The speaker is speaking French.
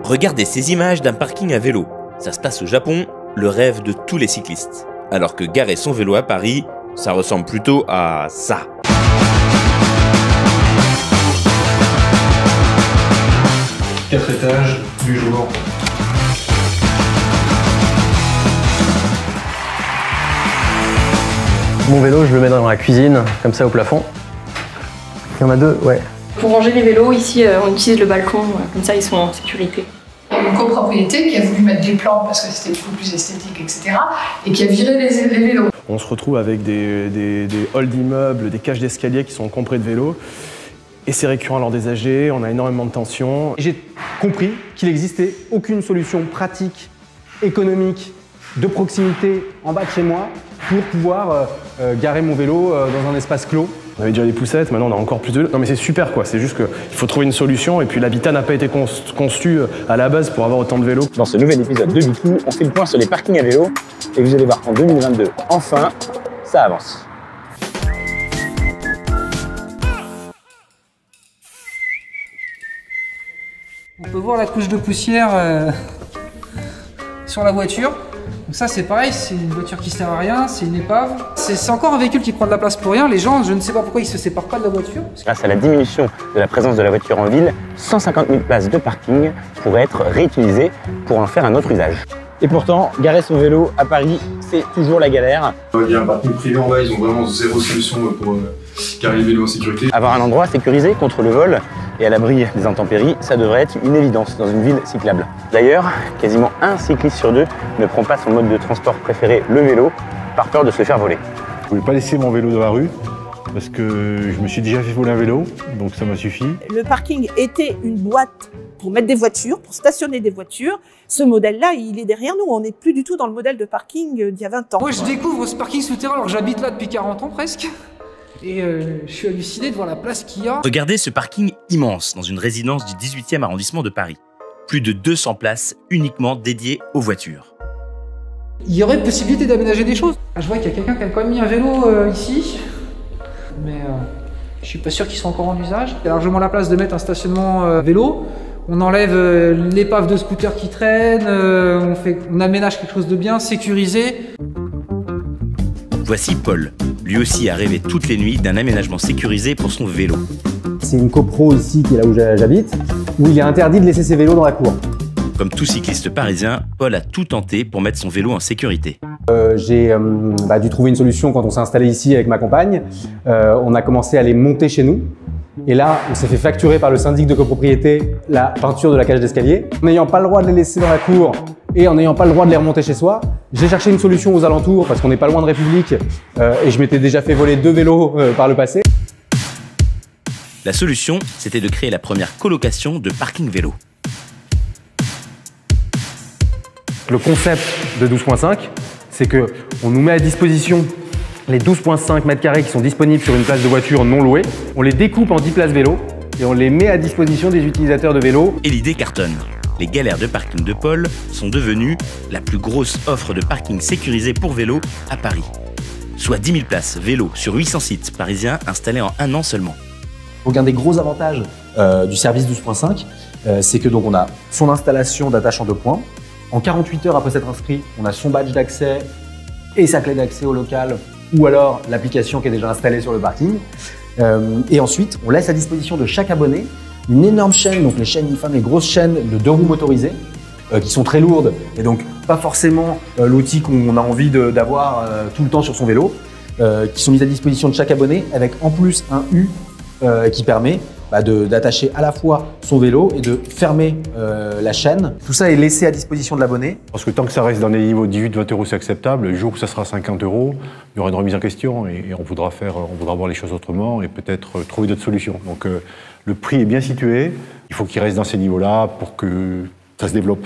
Regardez ces images d'un parking à vélo. Ça se passe au Japon, le rêve de tous les cyclistes. Alors que garer son vélo à Paris, ça ressemble plutôt à ça. Quatre étages du jour. Mon vélo, je le mets dans la cuisine, comme ça au plafond. Il y en a deux, ouais. Pour ranger les vélos, ici, on utilise le balcon, comme ça ils sont en sécurité. Il y a une copropriété qui a voulu mettre des plans parce que c'était beaucoup plus esthétique, etc. et qui a viré les vélos. On se retrouve avec des halls d'immeubles, des cages d'escalier qui sont encombrés de vélos. Et c'est récurrent lors des AG, on a énormément de tensions. J'ai compris qu'il n'existait aucune solution pratique, économique, de proximité en bas de chez moi pour pouvoir garer mon vélo dans un espace clos. On avait déjà des poussettes, maintenant on a encore plus de vélos. Non mais c'est super quoi, c'est juste qu'il faut trouver une solution et puis l'habitat n'a pas été conçu à la base pour avoir autant de vélos. Dans ce nouvel épisode de Bicou, on fait le point sur les parkings à vélo et vous allez voir qu'en 2022, enfin, ça avance. On peut voir la couche de poussière sur la voiture. Donc ça c'est pareil, c'est une voiture qui sert à rien, c'est une épave. C'est encore un véhicule qui prend de la place pour rien. Les gens, je ne sais pas pourquoi ils se séparent pas de la voiture. Grâce à la diminution de la présence de la voiture en ville, 150 000 places de parking pourraient être réutilisées pour en faire un autre usage. Et pourtant, garer son vélo à Paris, c'est toujours la galère. Il y a un parking privé en bas, ils ont vraiment zéro solution pour garer les vélos en sécurité. Avoir un endroit sécurisé contre le vol et à l'abri des intempéries, ça devrait être une évidence dans une ville cyclable. D'ailleurs, quasiment un cycliste sur deux ne prend pas son mode de transport préféré, le vélo, par peur de se faire voler. Je ne voulais pas laisser mon vélo dans la rue parce que je me suis déjà fait voler un vélo, donc ça m'a suffi. Le parking était une boîte pour mettre des voitures, pour stationner des voitures. Ce modèle-là, il est derrière nous. On n'est plus du tout dans le modèle de parking d'il y a 20 ans. Moi je découvre ce parking souterrain alors que j'habite là depuis 40 ans presque. Et je suis halluciné de voir la place qu'il y a. Regardez ce parking immense dans une résidence du 18e arrondissement de Paris. Plus de 200 places uniquement dédiées aux voitures. Il y aurait possibilité d'aménager des choses. Je vois qu'il y a quelqu'un qui a quand même mis un vélo ici. Mais je suis pas sûr qu'ils soient encore en usage. Il y a largement la place de mettre un stationnement vélo. On enlève l'épave de scooter qui traîne, on aménage quelque chose de bien, sécurisé. Voici Paul. Lui aussi a rêvé toutes les nuits d'un aménagement sécurisé pour son vélo. C'est une copro ici, qui est là où j'habite, où il est interdit de laisser ses vélos dans la cour. Comme tout cycliste parisien, Paul a tout tenté pour mettre son vélo en sécurité. J'ai dû trouver une solution quand on s'est installé ici avec ma compagne. On a commencé à les monter chez nous. Et là, on s'est fait facturer par le syndic de copropriété la peinture de la cage d'escalier. En n'ayant pas le droit de les laisser dans la cour et en n'ayant pas le droit de les remonter chez soi, j'ai cherché une solution aux alentours parce qu'on n'est pas loin de République et je m'étais déjà fait voler 2 vélos par le passé. La solution, c'était de créer la première colocation de parking vélo. Le concept de 12.5, c'est qu'on nous met à disposition les 12,5 mètres carrés qui sont disponibles sur une place de voiture non louée. On les découpe en 10 places vélo et on les met à disposition des utilisateurs de vélo. Et l'idée cartonne. Les galères de parking de Paul sont devenues la plus grosse offre de parking sécurisé pour vélo à Paris. Soit 10 000 places vélo sur 800 sites parisiens installés en un an seulement. Donc un des gros avantages du service 12.5, c'est que donc on a son installation d'attache en 2 points. En 48 heures après s'être inscrit, on a son badge d'accès et sa clé d'accès au local ou alors l'application qui est déjà installée sur le parking. Et ensuite, on laisse à disposition de chaque abonné une énorme chaîne, donc les chaînes IFAM, les grosses chaînes de 2 roues motorisées, qui sont très lourdes et donc pas forcément l'outil qu'on a envie d'avoir tout le temps sur son vélo, qui sont mises à disposition de chaque abonné avec en plus un U qui permet d'attacher à la fois son vélo et de fermer la chaîne. Tout ça est laissé à disposition de l'abonné. Parce que tant que ça reste dans les niveaux 18-20 €, c'est acceptable. Le jour où ça sera 50 €, il y aura une remise en question et on voudra voir les choses autrement et peut-être trouver d'autres solutions. Donc le prix est bien situé. Il faut qu'il reste dans ces niveaux-là pour que ça se développe.